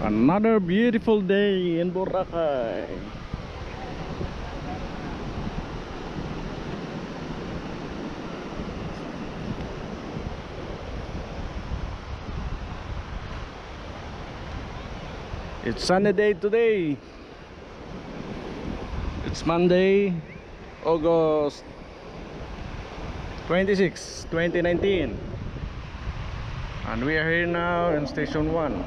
Another beautiful day in Boracay. It's sunny day today. It's Monday, August 26, 2019. And we are here now in Station 1.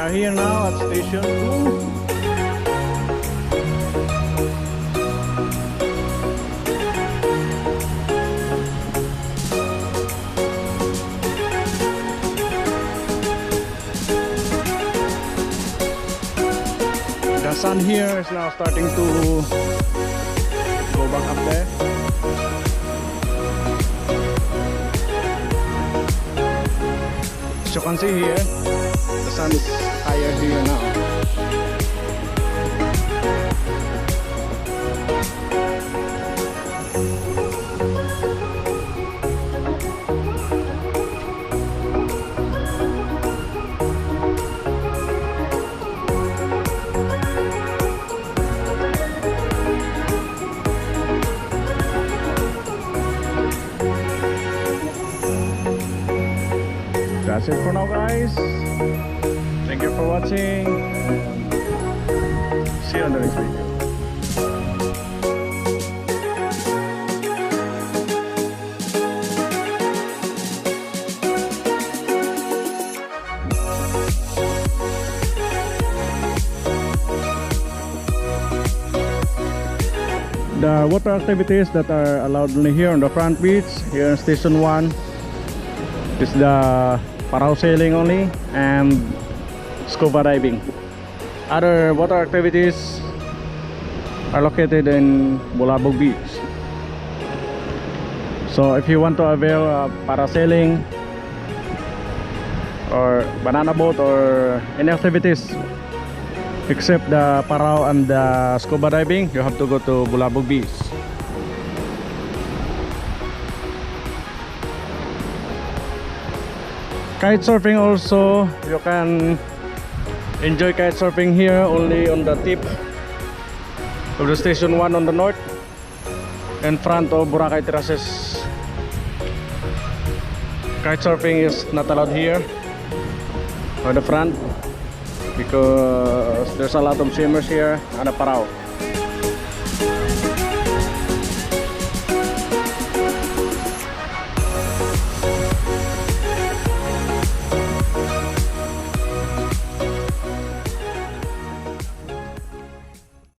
are here now at station 2. The sun here is now starting to go back up there. As you can see here, the sun is higher here now. That's it for now, guys. Thank you for watching, and see you on the next video. The water activities that are allowed only here on the front beach, here in Station 1, is the parasailing only and scuba diving. Other water activities are located in Bulabog Beach. So if you want to avail parasailing or banana boat or any activities except the parao and the scuba diving, you have to go to Bulabog Beach. Kite surfing also, you can enjoy kite surfing here only on the tip of the Station 1 on the north in front of Boracay terraces. Kite surfing is not allowed here on the front because there's a lot of swimmers here and a parao.